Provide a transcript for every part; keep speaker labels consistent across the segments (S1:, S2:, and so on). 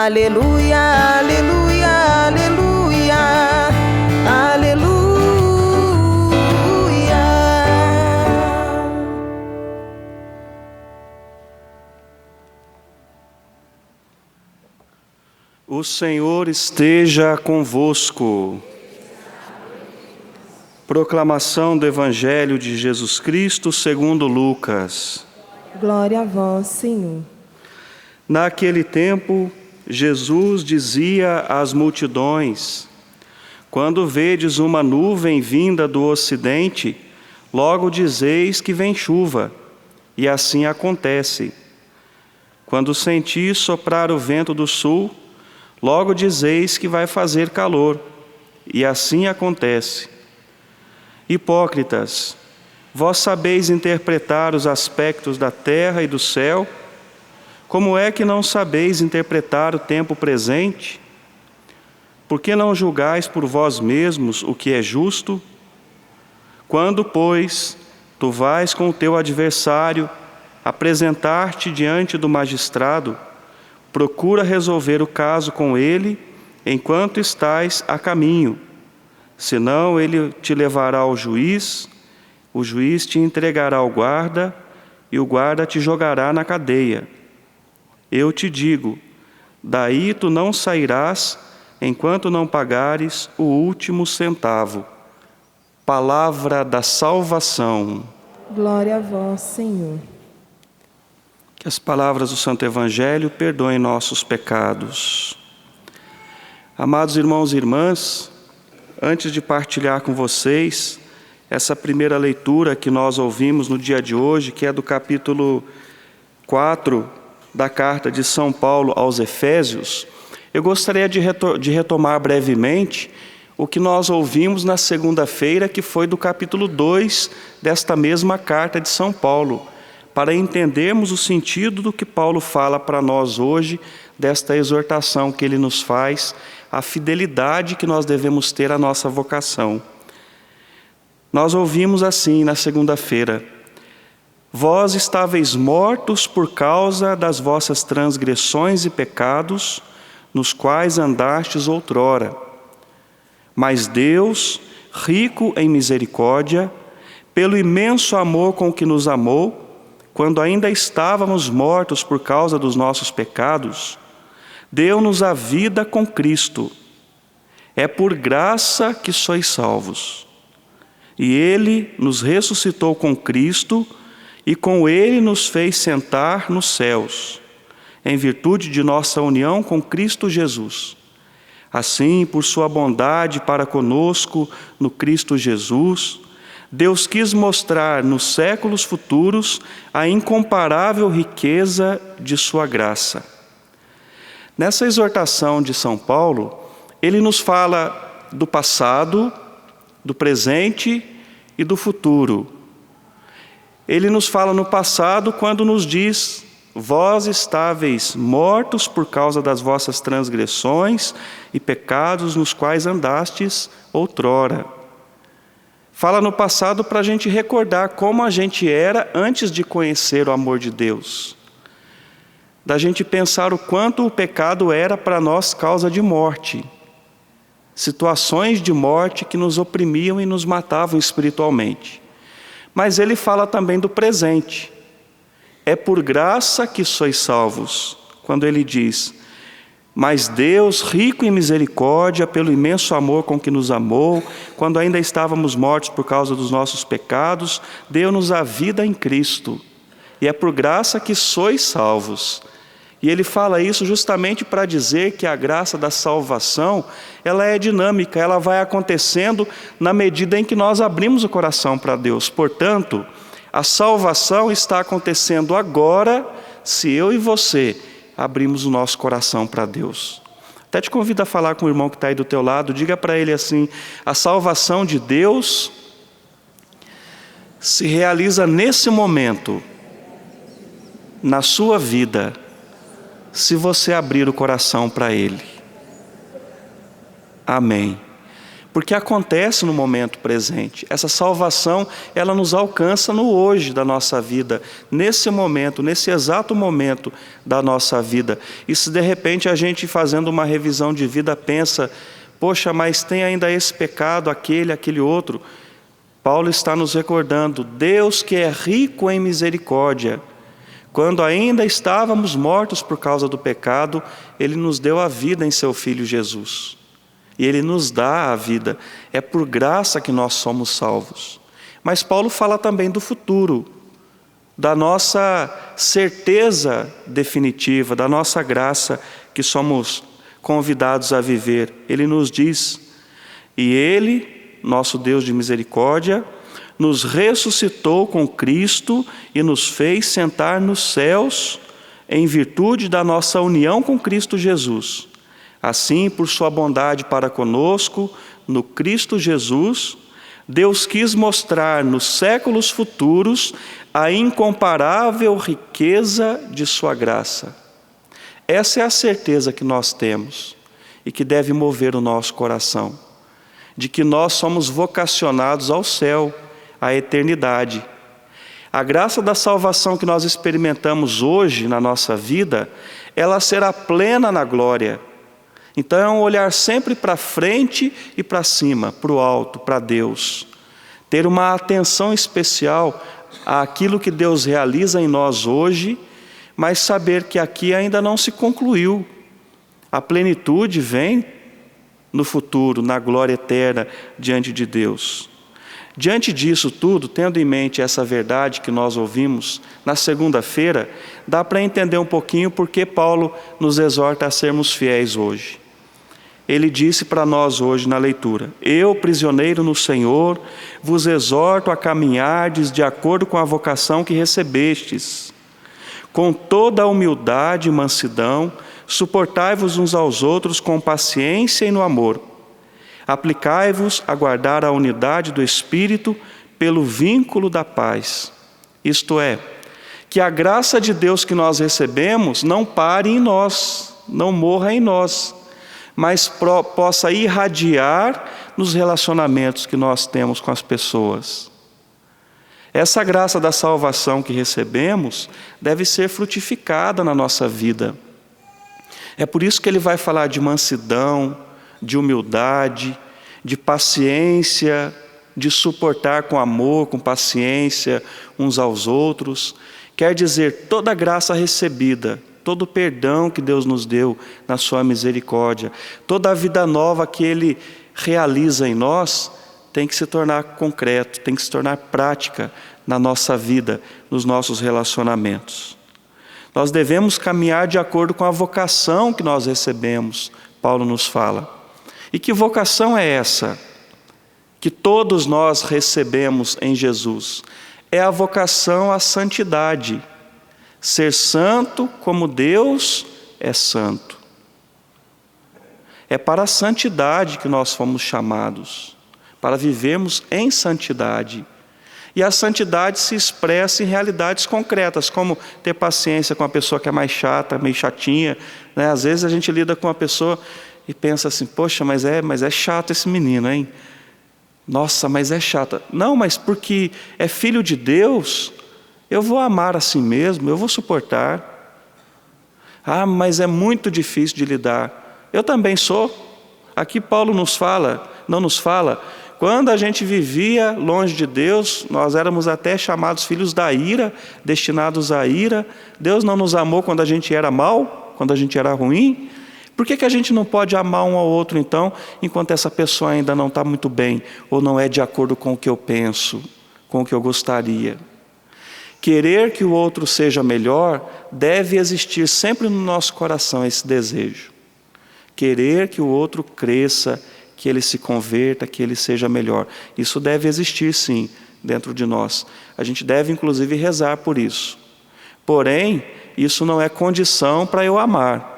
S1: Aleluia, aleluia, aleluia, aleluia.
S2: O Senhor esteja convosco. Proclamação do Evangelho de Jesus Cristo segundo Lucas.
S1: Glória a vós, Senhor.
S2: Naquele tempo, Jesus dizia às multidões: quando vedes uma nuvem vinda do ocidente, logo dizeis que vem chuva, e assim acontece. Quando sentis soprar o vento do sul, logo dizeis que vai fazer calor, e assim acontece. Hipócritas, vós sabeis interpretar os aspectos da terra e do céu, como é que não sabeis interpretar o tempo presente? Por que não julgais por vós mesmos o que é justo? Quando, pois, tu vais com o teu adversário apresentar-te diante do magistrado, procura resolver o caso com ele enquanto estás a caminho. Senão ele te levará ao juiz, o juiz te entregará ao guarda, e o guarda te jogará na cadeia. Eu te digo, daí tu não sairás, enquanto não pagares o último centavo. Palavra da salvação.
S1: Glória a vós, Senhor.
S2: Que as palavras do Santo Evangelho perdoem nossos pecados. Amados irmãos e irmãs, antes de partilhar com vocês essa primeira leitura que nós ouvimos no dia de hoje, que é do capítulo 4 da carta de São Paulo aos Efésios, eu gostaria de retomar brevemente o que nós ouvimos na segunda-feira, que foi do capítulo 2 desta mesma carta de São Paulo, para entendermos o sentido do que Paulo fala para nós hoje, desta exortação que ele nos faz, a fidelidade que nós devemos ter à nossa vocação. Nós ouvimos assim na segunda-feira: vós estáveis mortos por causa das vossas transgressões e pecados, nos quais andastes outrora. Mas Deus, rico em misericórdia, pelo imenso amor com que nos amou, quando ainda estávamos mortos por causa dos nossos pecados, deu-nos a vida com Cristo. É por graça que sois salvos. E Ele nos ressuscitou com Cristo e com Ele nos fez sentar nos céus, em virtude de nossa união com Cristo Jesus. Assim, por sua bondade para conosco no Cristo Jesus, Deus quis mostrar nos séculos futuros a incomparável riqueza de sua graça. Nessa exortação de São Paulo, ele nos fala do passado, do presente e do futuro. Ele nos fala no passado quando nos diz: vós estáveis mortos por causa das vossas transgressões e pecados nos quais andastes outrora. Fala no passado para a gente recordar como a gente era antes de conhecer o amor de Deus. Da gente pensar o quanto o pecado era para nós causa de morte. Situações de morte que nos oprimiam e nos matavam espiritualmente. Mas ele fala também do presente. É por graça que sois salvos, quando ele diz: mas Deus, rico em misericórdia, pelo imenso amor com que nos amou, quando ainda estávamos mortos por causa dos nossos pecados, deu-nos a vida em Cristo. E é por graça que sois salvos. E ele fala isso justamente para dizer que a graça da salvação, ela é dinâmica, ela vai acontecendo na medida em que nós abrimos o coração para Deus. Portanto, a salvação está acontecendo agora, se eu e você abrimos o nosso coração para Deus. Até te convido a falar com o irmão que está aí do teu lado, diga para ele assim: a salvação de Deus se realiza nesse momento, na sua vida, se você abrir o coração para Ele. Amém. porque acontece no momento presente. Essa salvação, ela nos alcança no hoje da nossa vida, nesse momento, nesse exato momento da nossa vida. E se de repente a gente, fazendo uma revisão de vida, pensa, poxa, mas tem ainda esse pecado, aquele outro. Paulo está nos recordando, Deus que é rico em misericórdia, quando ainda estávamos mortos por causa do pecado, Ele nos deu a vida em Seu Filho Jesus. E Ele nos dá a vida. É por graça que nós somos salvos. Mas Paulo fala também do futuro, da nossa certeza definitiva, da nossa graça que somos convidados a viver. Ele nos diz, e Ele, nosso Deus de misericórdia, nos ressuscitou com Cristo e nos fez sentar nos céus em virtude da nossa união com Cristo Jesus. Assim, por sua bondade para conosco, no Cristo Jesus, Deus quis mostrar nos séculos futuros a incomparável riqueza de sua graça. Essa é a certeza que nós temos e que deve mover o nosso coração, de que nós somos vocacionados ao céu, à eternidade. A graça da salvação que nós experimentamos hoje na nossa vida, ela será plena na glória. Então é um olhar sempre para frente e para cima, para o alto, para Deus. Ter uma atenção especial àquilo que Deus realiza em nós hoje, mas saber que aqui ainda não se concluiu. A plenitude vem no futuro, na glória eterna diante de Deus. Diante disso tudo, tendo em mente essa verdade que nós ouvimos na segunda-feira, dá para entender um pouquinho porque Paulo nos exorta a sermos fiéis hoje. Ele disse para nós hoje na leitura, eu, prisioneiro no Senhor, vos exorto a caminhardes de acordo com a vocação que recebestes. Com toda a humildade e mansidão, suportai-vos uns aos outros com paciência e no amor. Aplicai-vos a guardar a unidade do Espírito pelo vínculo da paz. Isto é, que a graça de Deus que nós recebemos não pare em nós, não morra em nós, mas possa irradiar nos relacionamentos que nós temos com as pessoas. Essa graça da salvação que recebemos deve ser frutificada na nossa vida. É por isso que ele vai falar de mansidão, de humildade, de paciência, de suportar com amor, com paciência uns aos outros. Quer dizer, toda a graça recebida, todo o perdão que Deus nos deu na sua misericórdia, toda a vida nova que Ele realiza em nós, tem que se tornar concreto, tem que se tornar prática na nossa vida, nos nossos relacionamentos. Nós devemos caminhar de acordo com a vocação que nós recebemos, Paulo nos fala. E que vocação é essa? Que todos nós recebemos em Jesus. É a vocação à santidade. Ser santo como Deus é santo. É para a santidade que nós fomos chamados, para vivermos em santidade. E a santidade se expressa em realidades concretas, como ter paciência com a pessoa que é mais chata, meio chatinha, né? Às vezes a gente lida com uma pessoa e pensa assim, poxa, mas é chato esse menino, hein? Nossa, mas é chata. Não, mas porque é filho de Deus, eu vou amar assim mesmo, eu vou suportar. Ah, mas é muito difícil de lidar. Eu também sou. Aqui Paulo não nos fala, quando a gente vivia longe de Deus, nós éramos até chamados filhos da ira, destinados à ira. Deus não nos amou quando a gente era mau, quando a gente era ruim. Por que a gente não pode amar um ao outro, então, enquanto essa pessoa ainda não está muito bem, ou não é de acordo com o que eu penso, com o que eu gostaria? Querer que o outro seja melhor, deve existir sempre no nosso coração esse desejo. Querer que o outro cresça, que ele se converta, que ele seja melhor. Isso deve existir, sim, dentro de nós. A gente deve, inclusive, rezar por isso. Porém, isso não é condição para eu amar.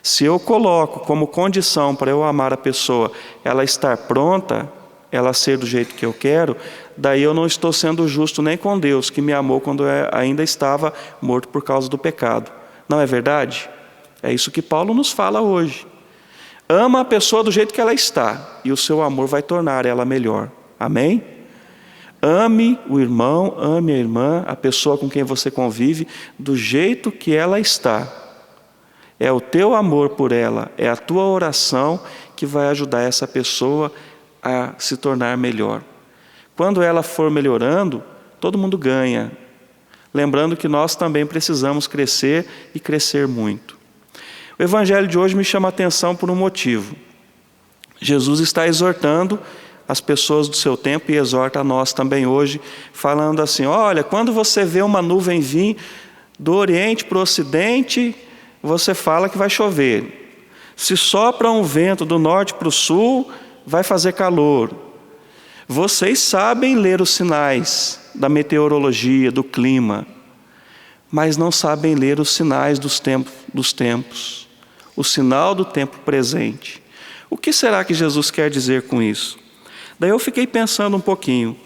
S2: Se eu coloco como condição para eu amar a pessoa, ela estar pronta, ela ser do jeito que eu quero, daí eu não estou sendo justo nem com Deus, que me amou quando eu ainda estava morto por causa do pecado. Não é verdade? É isso que Paulo nos fala hoje. Ama a pessoa do jeito que ela está, e o seu amor vai tornar ela melhor. Amém? Ame o irmão, ame a irmã, a pessoa com quem você convive, do jeito que ela está. É o teu amor por ela, é a tua oração que vai ajudar essa pessoa a se tornar melhor. Quando ela for melhorando, todo mundo ganha. Lembrando que nós também precisamos crescer e crescer muito. O evangelho de hoje me chama a atenção por um motivo. Jesus está exortando as pessoas do seu tempo e exorta a nós também hoje, falando assim: olha, quando você vê uma nuvem vir do Oriente para o Ocidente, você fala que vai chover. Se sopra um vento do norte para o sul, vai fazer calor. Vocês sabem ler os sinais da meteorologia, do clima, mas não sabem ler os sinais dos tempos, o sinal do tempo presente. O que será que Jesus quer dizer com isso? Daí eu fiquei pensando um pouquinho.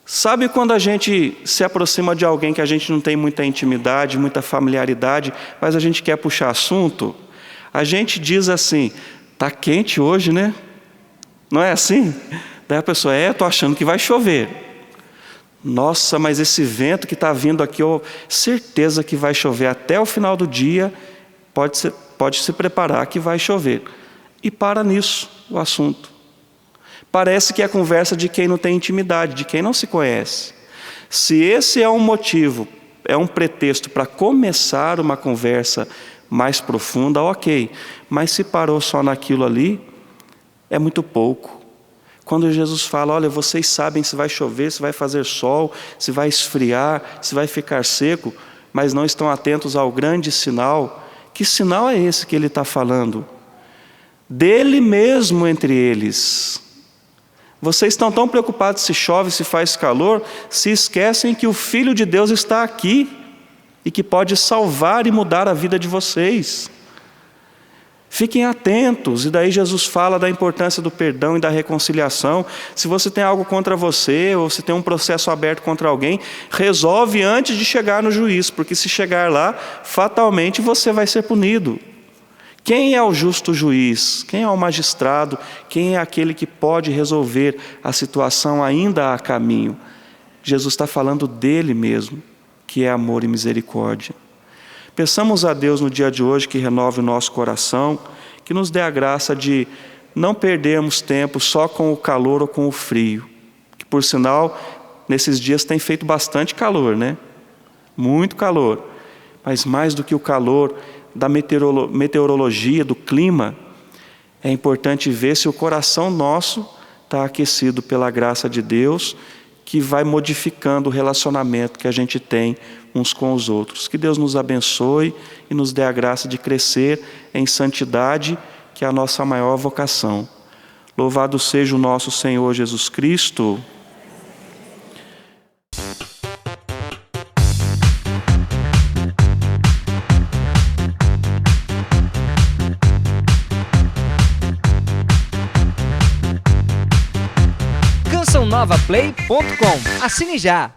S2: Sabe quando a gente se aproxima de alguém que a gente não tem muita intimidade, muita familiaridade, mas a gente quer puxar assunto? A gente diz assim: tá quente hoje, né? Não é assim? Daí a pessoa: tô achando que vai chover. Nossa, mas esse vento que está vindo aqui, certeza que vai chover até o final do dia, pode se preparar que vai chover. E para nisso o assunto. Parece que é a conversa de quem não tem intimidade, de quem não se conhece. Se esse é um motivo, é um pretexto para começar uma conversa mais profunda, ok. Mas se parou só naquilo ali, é muito pouco. Quando Jesus fala: olha, vocês sabem se vai chover, se vai fazer sol, se vai esfriar, se vai ficar seco, mas não estão atentos ao grande sinal. Que sinal é esse que ele está falando? Dele mesmo entre eles. Vocês estão tão preocupados se chove, se faz calor, se esquecem que o Filho de Deus está aqui e que pode salvar e mudar a vida de vocês. Fiquem atentos. E daí Jesus fala da importância do perdão e da reconciliação. Se você tem algo contra você, ou se tem um processo aberto contra alguém, resolve antes de chegar no juiz, porque se chegar lá, fatalmente você vai ser punido. Quem é o justo juiz? Quem é o magistrado? Quem é aquele que pode resolver a situação ainda a caminho? Jesus está falando dele mesmo, que é amor e misericórdia. Peçamos a Deus no dia de hoje que renove o nosso coração, que nos dê a graça de não perdermos tempo só com o calor ou com o frio. Que, por sinal, nesses dias tem feito bastante calor, né? Muito calor. Mas mais do que o calor da meteorologia, do clima, é importante ver se o coração nosso está aquecido pela graça de Deus, que vai modificando o relacionamento que a gente tem uns com os outros. Que Deus nos abençoe e nos dê a graça de crescer em santidade, que é a nossa maior vocação. Louvado seja o nosso Senhor Jesus Cristo.
S3: CançãoNovaPlay.com. Assine já!